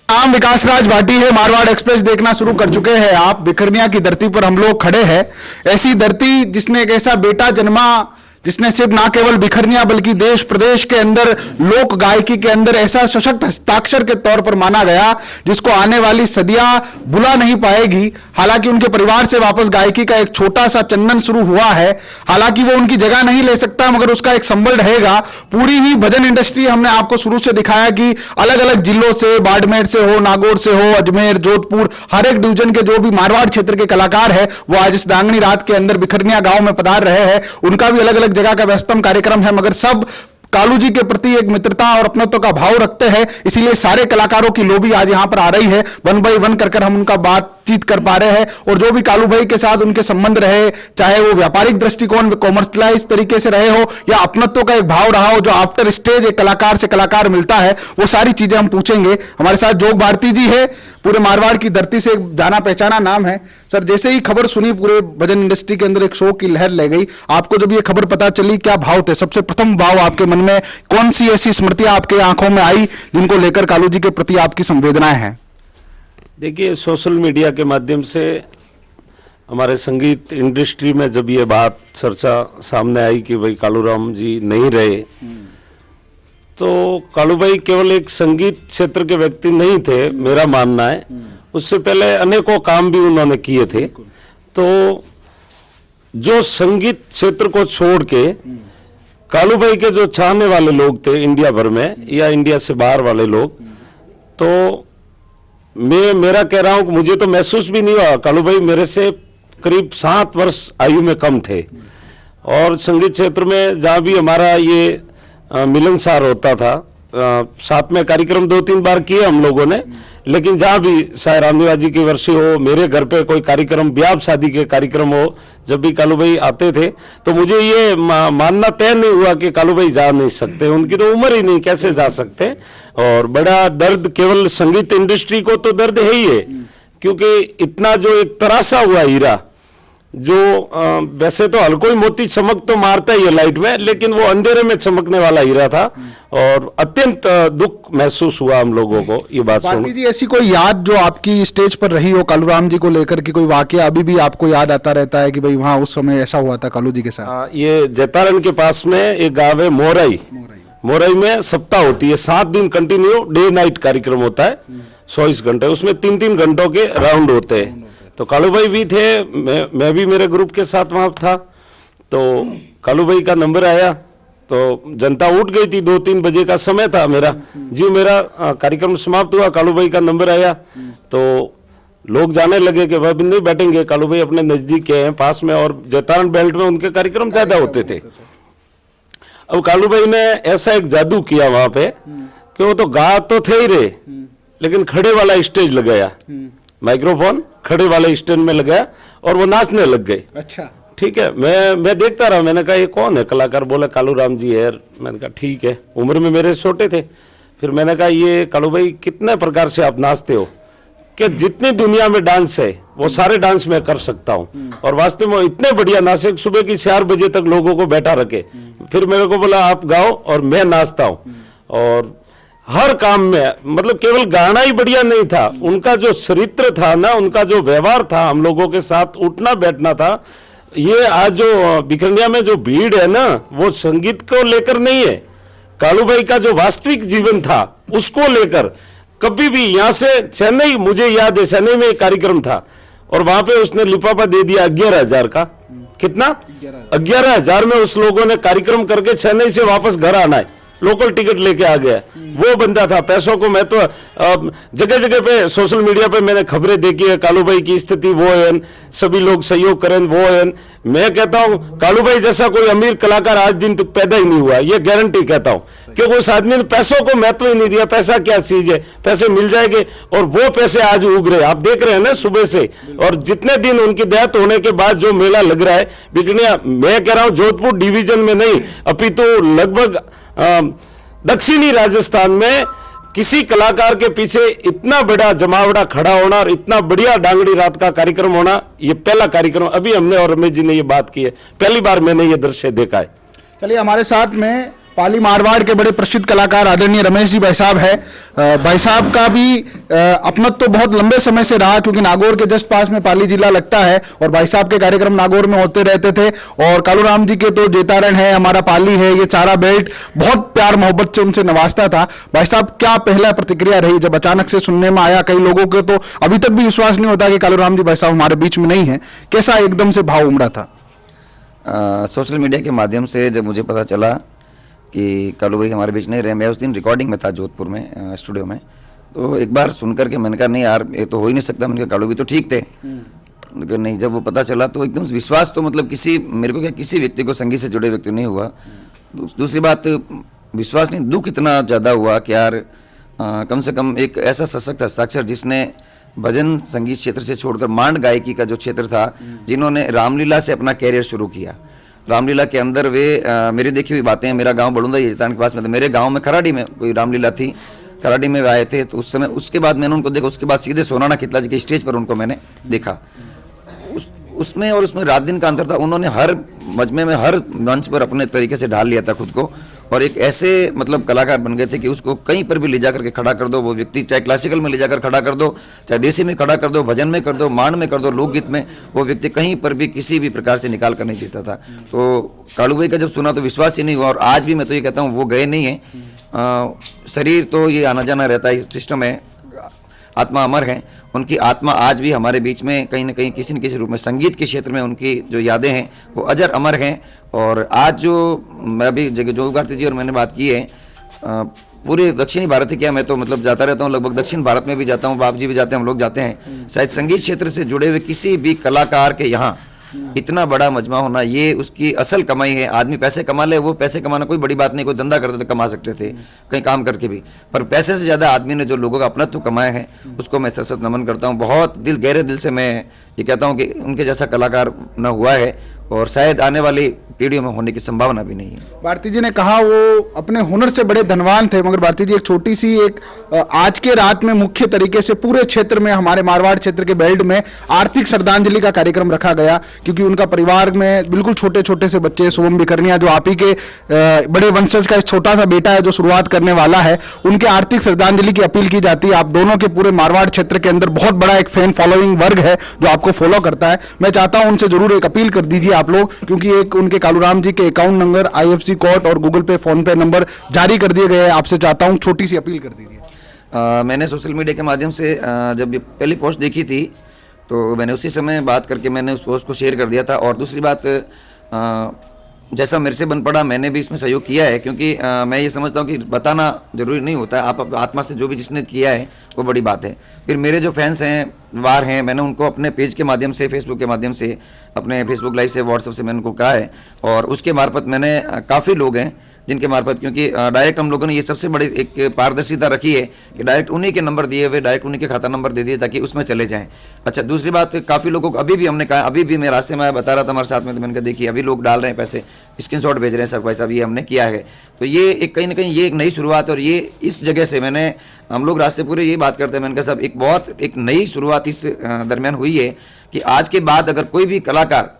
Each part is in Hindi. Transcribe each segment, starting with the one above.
नाम विकास राज भाटी है। मारवाड़ एक्सप्रेस देखना शुरू कर चुके हैं आप। बिखरनिया की धरती पर हम लोग खड़े हैं। ऐसी धरती जिसने एक ऐसा बेटा जन्मा जिसने सिर्फ ना केवल बिखरनिया बल्कि देश प्रदेश के अंदर लोक गायकी के अंदर ऐसा सशक्त हस्ताक्षर के तौर पर माना गया जिसको आने वाली सदियां भुला नहीं पाएगी। हालांकि उनके परिवार से वापस गायकी का एक छोटा सा चंदन शुरू हुआ है। हालांकि वो उनकी जगह नहीं ले सकता मगर उसका एक संबल रहेगा। पूरी ही भजन इंडस्ट्री हमने आपको शुरू से दिखाया कि अलग अलग जिलों से, बाड़मेर से हो, नागौर से हो, अजमेर, जोधपुर, हर एक डिवीजन के जो भी मारवाड़ क्षेत्र के कलाकार है वो आज इस दांगनी रात के अंदर बिखरनिया गांव में पधार रहे हैं। उनका भी अलग अलग जगह का व्यस्तम कार्यक्रम है मगर सब कालू जी के प्रति एक मित्रता और अपनत्व का भाव रखते हैं। इसीलिए सारे कलाकारों की लोबी आज यहां पर आ रही है। वन बाई वन कर हम उनका बातचीत कर पा रहे हैं और जो भी कालू भाई के साथ उनके संबंध रहे, चाहे वो व्यापारिक दृष्टिकोण में कॉमर्शलाइज तरीके से रहे हो या अपनत्व का एक भाव रहा हो जो आफ्टर स्टेज एक कलाकार से कलाकार मिलता है, वो सारी चीजें हम पूछेंगे। हमारे साथ जोग भारती जी है, पूरे मारवाड़ की धरती से जाना पहचाना नाम है। सर, जैसे ही खबर सुनी पूरे भजन इंडस्ट्री के अंदर एक शोक की लहर ले गई। आपको जब ये खबर पता चली क्या भाव थे? सबसे प्रथम भाव आपके मन में कौन सी ऐसी स्मृतियां आपके आंखों में आई जिनको लेकर कालू जी के प्रति आपकी संवेदनाएं हैं? देखिए, सोशल मीडिया के माध्यम से हमारे संगीत इंडस्ट्री में जब ये बात चर्चा सामने आई कि भाई कालूराम जी नहीं रहे, तो कालू भाई केवल एक संगीत क्षेत्र के व्यक्ति नहीं थे, मेरा मानना है। उससे पहले अनेकों काम भी उन्होंने किए थे। तो जो संगीत क्षेत्र को छोड़ के कालू भाई के जो चाहने वाले लोग थे इंडिया भर में या इंडिया से बाहर वाले लोग, तो मेरा कह रहा हूँ, मुझे तो महसूस भी नहीं हुआ। कालू भाई मेरे से करीब 7 वर्ष आयु में कम थे और संगीत क्षेत्र में जहाँ भी हमारा ये मिलनसार होता था, साथ में कार्यक्रम 2-3 बार किए हम लोगों ने, लेकिन जहाँ भी चाहे रामदेवा जी की वर्षी हो, मेरे घर पे कोई कार्यक्रम, ब्याह शादी के कार्यक्रम हो, जब भी कालू भाई आते थे तो मुझे ये मानना तय नहीं हुआ कि कालू भाई जा नहीं सकते। उनकी तो उम्र ही नहीं, कैसे जा सकते। और बड़ा दर्द केवल संगीत इंडस्ट्री को तो दर्द है ही है, क्योंकि इतना जो एक तराशा हुआ हीरा, जो वैसे तो हल्को ही मोती चमक तो मारता ही है लाइट में, लेकिन वो अंधेरे में चमकने वाला हीरा था और अत्यंत दुख महसूस हुआ हम लोगों को ये बात सुन। भारती जी, ऐसी कोई याद जो आपकी स्टेज पर रही हो कालूराम जी को लेकर की, कोई वाकया अभी भी आपको याद आता रहता है कि भाई वहाँ उस समय ऐसा हुआ था कालू जी के साथ? ये जैतारण के पास में एक गाँव है मोरई। मोरई में सप्ताह होती है, 7 दिन कंटिन्यू डे नाइट कार्यक्रम होता है, 24 घंटे। उसमें 3-3 घंटों के राउंड होते हैं। तो कालू भाई भी थे, मैं भी मेरे ग्रुप के साथ वहाँ था। तो कालू भाई का नंबर आया तो जनता उठ गई थी, 2-3 बजे का समय था मेरा जी। मेरा कार्यक्रम समाप्त हुआ, कालू भाई का नंबर आया तो लोग जाने लगे कि भाई नहीं बैठेंगे, कालू भाई अपने नजदीक के हैं, पास में, और जैतारण बेल्ट में उनके कार्यक्रम ज्यादा होते थे। अब कालू भाई ने ऐसा एक जादू किया वहां पे कि वो तो गा तो थे ही रहे, लेकिन खड़े वाला स्टेज लगाया, माइक्रोफोन खड़े वाले स्टैंड में लगाया और वो नाचने लग गए। अच्छा, ठीक है। मैं देखता रहा, मैंने कहा ये कौन है कलाकार? बोला कालूराम जी है। मैंने कहा ठीक है, उम्र में मेरे छोटे थे। फिर मैंने कहा ये कालू भाई कितने प्रकार से आप नाचते हो? कि जितनी दुनिया में डांस है वो सारे डांस मैं कर सकता हूँ। और वास्तव में इतने बढ़िया नाचे, सुबह की 4 बजे तक लोगों को बैठा रखे। फिर मेरे को बोला आप गाओ और मैं नाचता हूँ। और हर काम में, मतलब केवल गाना ही बढ़िया नहीं था, उनका जो चरित्र था ना, उनका जो व्यवहार था, हम लोगों के साथ उठना बैठना था। ये आज जो बिखरनिया में जो भीड़ है ना, वो संगीत को लेकर नहीं है, कालू भाई का जो वास्तविक जीवन था उसको लेकर। कभी भी यहाँ से चेन्नई, मुझे याद है चेन्नई में एक कार्यक्रम था और वहां पे उसने लिफाफा दे दिया 11,000 का। कितना? 11,000 में उस लोगों ने कार्यक्रम करके चेन्नई से वापस घर आना है, लोकल टिकट लेके आ गया। वो बंदा था। पैसों को मैं तो जगह जगह पे सोशल मीडिया पे मैंने खबरें देखी है, कालू भाई की स्थिति वो है, सभी लोग सहयोग करें वो है। मैं कहता हूँ कालू भाई जैसा कोई अमीर कलाकार आज दिन तक पैदा ही नहीं हुआ, ये गारंटी कहता हूँ, क्योंकि उस आदमी ने पैसों को महत्व ही नहीं दिया। पैसा क्या चीज है? पैसे मिल जाएंगे, और वो पैसे आज उग रहे, आप देख रहे हैं ना सुबह से। और जितने दिन उनकी डेथ होने के बाद जो मेला लग रहा है बिखरनिया, मैं कह रहा हूँ जोधपुर डिवीजन में नहीं, अपितु लगभग दक्षिणी राजस्थान में किसी कलाकार के पीछे इतना बड़ा जमावड़ा खड़ा होना और इतना बढ़िया डांगड़ी रात का कार्यक्रम होना, ये पहला कार्यक्रम। अभी हमने और रमेश जी ने ये बात की है, पहली बार मैंने ये दृश्य देखा है। चलिए, हमारे साथ में पाली मारवाड़ के बड़े प्रसिद्ध कलाकार आदरणीय रमेश जी भाई साहब है। भाई साहब का भी अपनत्व तो बहुत लंबे समय से रहा, क्योंकि नागौर के जस्ट पास में पाली जिला लगता है और भाई साहब के कार्यक्रम नागौर में होते रहते थे। और कालूराम जी के तो जेतारण है, हमारा पाली है, ये चारा बेल्ट बहुत प्यार मोहब्बत से उनसे नवाजता था। भाई साहब क्या पहला प्रतिक्रिया रही जब अचानक से सुनने में आया? कई लोगों के तो अभी तक भी विश्वास नहीं होता कि कालूराम जी भाई साहब हमारे बीच में नहीं है। कैसा एकदम से भाव उमड़ा था? सोशल मीडिया के माध्यम से जब मुझे पता चला कि कालू भाई हमारे बीच नहीं रहे, मैं उस दिन रिकॉर्डिंग में था जोधपुर में स्टूडियो में, तो एक बार सुन करके मैंने कहा नहीं यार ये तो हो ही नहीं सकता। मैंने कहा कालू भी तो ठीक थे, लेकिन नहीं, जब वो पता चला तो एकदम विश्वास तो मतलब मेरे को क्या किसी व्यक्ति को संगीत से जुड़े व्यक्ति नहीं हुआ। दूसरी बात विश्वास नहीं, दुख इतना ज़्यादा हुआ कि यार कम से कम एक ऐसा सशक्त हस्ताक्षर जिसने भजन संगीत क्षेत्र से छोड़कर मांड गायकी का जो क्षेत्र था, जिन्होंने रामलीला से अपना कैरियर शुरू किया। रामलीला के अंदर वे मेरी देखी हुई बातें हैं, मेरा गांव बड़ुंदा ये जेतारण के पास में था, मेरे गांव में खराड़ी में कोई रामलीला थी, खराड़ी में आए थे, तो उस समय उसके बाद मैंने उनको देखा, उसके बाद सीधे सोनाना कितला जी के स्टेज पर उनको मैंने देखा। उसमें और उसमें रात दिन का अंतर था। उन्होंने हर मजमे में हर मंच पर अपने तरीके से ढाल लिया था खुद को, और एक ऐसे मतलब कलाकार बन गए थे कि उसको कहीं पर भी ले जाकर के खड़ा कर दो, वो व्यक्ति चाहे क्लासिकल में ले जाकर खड़ा कर दो, चाहे देसी में खड़ा कर दो, भजन में कर दो, मांड में कर दो, लोकगीत में, वो व्यक्ति कहीं पर भी किसी भी प्रकार से निकाल कर नहीं देता था। तो कालू भाई का जब सुना तो विश्वास ही नहीं हुआ, और आज भी मैं तो ये कहता हूँ वो गए नहीं हैं। शरीर तो ये आना जाना रहता है, इस सिस्टम में आत्मा अमर है, उनकी आत्मा आज भी हमारे बीच में कहीं ना कहीं किसी न किसी रूप में संगीत के क्षेत्र में उनकी जो यादें हैं वो अजर अमर हैं। और आज जो मैं अभी जोगी भारती जी और मैंने बात की है, पूरे दक्षिणी भारत ही क्या, मैं तो मतलब जाता रहता हूँ, लगभग दक्षिण भारत में भी जाता हूँ, बाप जी भी जाते हैं, हम लोग जाते हैं। शायद संगीत क्षेत्र से जुड़े हुए किसी भी कलाकार के यहाँ इतना बड़ा मजमा होना, ये उसकी असल कमाई है। आदमी पैसे कमा ले, वो पैसे कमाना कोई बड़ी बात नहीं, कोई धंधा करते तो कमा सकते थे कहीं काम करके भी, पर पैसे से ज़्यादा आदमी ने जो लोगों का अपनत्व कमाया है उसको मैं सशक्त नमन करता हूँ। बहुत गहरे दिल से मैं ये कहता हूँ कि उनके जैसा कलाकार न हुआ है, और शायद आने वाली पीढ़ियों में होने की संभावना भी नहीं है। भारती जी ने कहा वो अपने हुनर से बड़े धनवान थे, मगर भारती जी एक छोटी सी एक आज के रात में मुख्य तरीके से पूरे क्षेत्र में, हमारे मारवाड़ क्षेत्र के बेल्ट में आर्थिक श्रद्धांजलि का कार्यक्रम रखा गया, क्योंकि उनका परिवार में बिल्कुल छोटे छोटे से बच्चे, सोम बिखरनिया जो आप ही के बड़े वंशज का एक छोटा सा बेटा है जो शुरुआत करने वाला है, उनके आर्थिक श्रद्धांजलि की अपील की जाती है। आप दोनों के पूरे मारवाड़ क्षेत्र के अंदर बहुत बड़ा एक फैन फॉलोइंग वर्ग है जो आपको फॉलो करता है। मैं चाहता हूं उनसे जरूर एक अपील कर दीजिए आप लोग, क्योंकि एक उनके कालूराम जी के अकाउंट नंबर, IFSC कोड और गूगल पे, फोन पे नंबर जारी कर दिए गए हैं। आपसे चाहता हूं छोटी सी अपील कर दीजिए। मैंने सोशल मीडिया के माध्यम से जब ये पहली पोस्ट देखी थी तो मैंने उसी समय बात करके मैंने उस पोस्ट को शेयर कर दिया था। और दूसरी बात, जैसा मेरे से बन पड़ा मैंने भी इसमें सहयोग किया है, क्योंकि मैं ये समझता हूँ कि बताना जरूरी नहीं होता है, आप आत्मा से जो भी जिसने किया है वो बड़ी बात है। फिर मेरे जो फैंस हैं वार हैं, मैंने उनको अपने पेज के माध्यम से, फेसबुक के माध्यम से, अपने फेसबुक लाइव से, व्हाट्सएप से मैंने उनको कहा है, और उसके मार्फत मैंने काफ़ी लोग हैं जिनके मार्फत, क्योंकि डायरेक्ट हम लोगों ने ये सबसे बड़ी एक पारदर्शिता रखी है कि डायरेक्ट उन्हीं के नंबर दिए हुए, डायरेक्ट उन्हीं के खाता नंबर दे दिए ताकि उसमें चले जाएं। अच्छा, दूसरी बात, काफ़ी लोगों को अभी भी हमने कहा, अभी भी मैं रास्ते में बता रहा था हमारे साथ में, तो मैंने कहा देखिए अभी लोग डाल रहे हैं पैसे, स्क्रीनशॉट भेज रहे हैं, सब भाई साहब ये हमने किया है। तो ये एक कहीं ना कहीं ये एक नई शुरुआत, और ये इस जगह से मैंने, हम लोग रास्ते पूरे यही बात करते हैं, मैंने कहा साहब एक बहुत एक नई शुरुआत इस दरमियान हुई है कि आज के बाद अगर कोई भी कलाकार,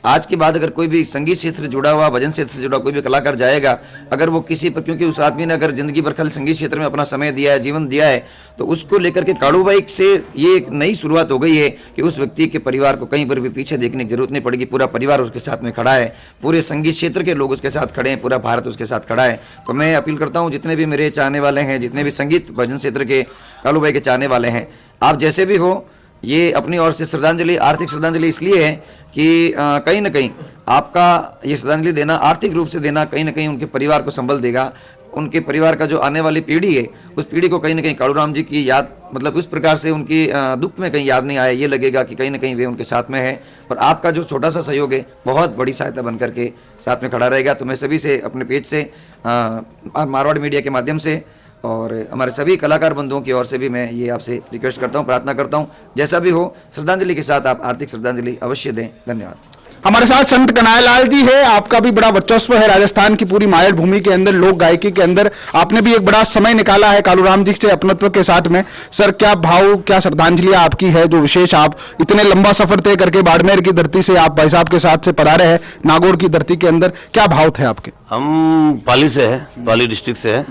आज के बाद अगर कोई भी संगीत क्षेत्र से जुड़ा हुआ, भजन क्षेत्र से जुड़ा कोई भी कलाकार जाएगा, अगर वो किसी पर, क्योंकि उस आदमी ने अगर जिंदगी भर खाली संगीत क्षेत्र में अपना समय दिया है, जीवन दिया है, तो उसको लेकर के कालू भाई से ये एक नई शुरुआत हो गई है कि उस व्यक्ति के परिवार को कहीं पर भी पीछे देखने की जरूरत नहीं पड़ेगी। पूरा परिवार उसके साथ में खड़ा है, पूरे संगीत क्षेत्र के लोग उसके साथ खड़े हैं, पूरा भारत उसके साथ खड़ा है। तो मैं अपील करता हूँ जितने भी मेरे चाहने वाले हैं, जितने भी संगीत भजन क्षेत्र के कालू भाई के चाहने वाले हैं, आप जैसे भी हो, ये अपनी ओर से श्रद्धांजलि, आर्थिक श्रद्धांजलि इसलिए है कि कहीं ना कहीं आपका ये श्रद्धांजलि देना, आर्थिक रूप से देना, कहीं ना कहीं उनके परिवार को संबल देगा। उनके परिवार का जो आने वाली पीढ़ी है, उस पीढ़ी को कहीं ना कहीं कालूराम जी की याद, मतलब उस प्रकार से उनकी दुख में कहीं याद नहीं आए, ये लगेगा कि कहीं ना कहीं वे उनके साथ में है। और आपका जो छोटा सा सहयोग है बहुत बड़ी सहायता बन करके साथ में खड़ा रहेगा। तो मैं सभी से अपने पेज से, मारवाड़ मीडिया के माध्यम से, और हमारे सभी कलाकार बंधुओं की ओर से भी मैं ये आपसे रिक्वेस्ट करता हूँ, प्रार्थना करता हूँ, जैसा भी हो श्रद्धांजलि के साथ आप आर्थिक श्रद्धांजलि अवश्य दें। धन्यवाद। हमारे साथ संत कन्हैयालाल जी है। आपका भी बड़ा वर्चस्व है राजस्थान की पूरी मायल भूमि के अंदर, लोक गायकी के अंदर आपने भी एक बड़ा समय निकाला है कालूराम जी से अपनत्व के साथ में। सर, क्या भाव, क्या श्रद्धांजलि आपकी है जो विशेष, आप इतने लंबा सफर तय करके बाड़मेर की धरती से आप भाई साहब के साथ से पधारे हैं नागौर की धरती के अंदर, क्या भाव थे आपके? हम पाली से है, पाली डिस्ट्रिक्ट से है,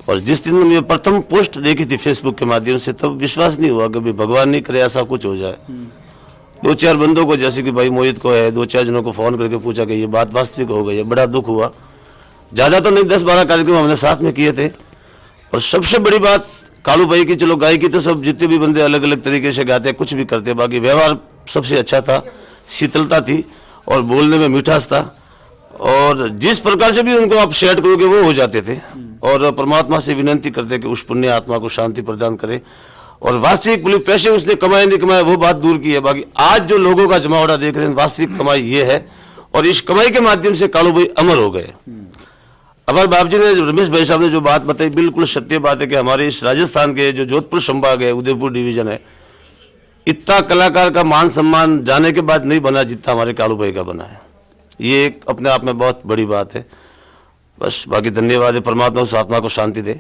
और जिस दिन मैं प्रथम पोस्ट देखी थी फेसबुक के माध्यम से, तब विश्वास नहीं हुआ कि भाई भगवान नहीं करे ऐसा कुछ हो जाए। 2-4 बंदों को, जैसे कि भाई मोहित को है, 2-4 जनों को फोन करके पूछा कि ये बात वास्तविक हो गई है। बड़ा दुख हुआ। ज़्यादा तो नहीं, 10-12 कार्यक्रम हमने साथ में किए थे। और सबसे बड़ी बात कालू भाई की, चलो गायकी तो सब जितने भी बंदे अलग अलग तरीके से गाते हैं, कुछ भी करते हैं, बाकी व्यवहार सबसे अच्छा था, शीतलता थी और बोलने में मिठास था। और जिस प्रकार से भी उनको आप सेट करोगे वो हो जाते थे। और परमात्मा से विनती करते कि उस पुण्य आत्मा को शांति प्रदान करे। और वास्तविक बोले पैसे उसने कमाए नहीं कमाए वो बात दूर की है, बाकी आज जो लोगों का जमावड़ा देख रहे हैं, वास्तविक कमाई ये है। और इस कमाई के माध्यम से कालू भाई अमर हो गए। हमारे बाप जी ने, रमेश भाई साहब ने जो बात बताई, बिल्कुल सत्य बात है कि हमारे इस राजस्थान के जो जोधपुर संभाग है, उदयपुर डिवीजन है, इतना कलाकार का मान सम्मान जाने के बाद नहीं बना जितना हमारे कालू भाई का बना है। ये एक अपने आप में बहुत बड़ी बात है। बस बाकी धन्यवाद है, परमात्मा उस आत्मा को शांति दे।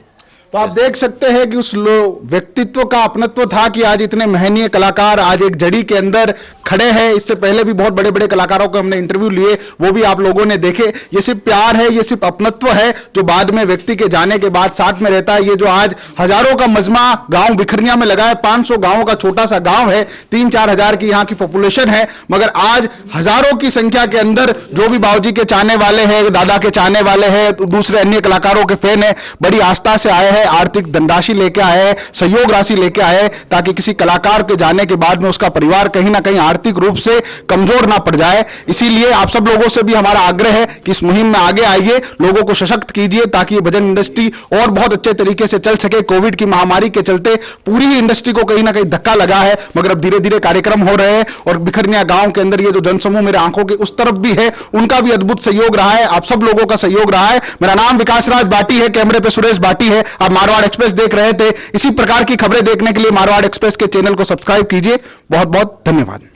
तो आप देख सकते हैं कि उस व्यक्तित्व का अपनत्व था कि आज इतने महनीय कलाकार आज एक जड़ी के अंदर खड़े हैं। इससे पहले भी बहुत बड़े बड़े कलाकारों को हमने इंटरव्यू लिए, वो भी आप लोगों ने देखे। ये सिर्फ प्यार है, ये सिर्फ अपनत्व है जो बाद में व्यक्ति के जाने के बाद साथ में रहता है। ये जो आज हजारों का मजमा गांव बिखरनिया में लगा है, 500 गांवों का छोटा सा गांव है, 3-4 हजार की यहाँ की पॉपुलेशन है, मगर आज हजारों की संख्या के अंदर जो भी बाबूजी के चाहने वाले हैं, दादा के चाहने वाले हैं, दूसरे अन्य कलाकारों के फैन है, बड़ी आस्था से आए हैं, आर्थिक धनराशि लेके आए हैं, सहयोग राशि लेके आए हैं, ताकि किसी कलाकार के जाने के बाद में उसका परिवार कहीं ना कहीं आर्थिक रूप से कमजोर ना पड़ जाए। इसीलिए आप सब लोगों से भी हमारा आग्रह है कि इस मुहिम में आगे आइए, लोगों को सशक्त कीजिए ताकि ये भजन इंडस्ट्री और बहुत अच्छे तरीके से चल सके। कोविड की महामारी के चलते पूरी ही इंडस्ट्री को कहीं ना कहीं धक्का लगा है, मगर अब धीरे धीरे कार्यक्रम हो रहे हैं। और बिखरनिया गांव के अंदर ये जो जनसमूह मेरे आंखों के उस तरफ भी है, उनका भी अद्भुत सहयोग रहा है, आप सब लोगों का सहयोग रहा है। मेरा नाम विकास राज बाटी है, कैमरे पे सुरेश बाटी है। आप मारवाड़ एक्सप्रेस देख रहे थे। इसी प्रकार की खबरें देखने के लिए मारवाड़ एक्सप्रेस के चैनल को सब्सक्राइब कीजिए। बहुत बहुत धन्यवाद।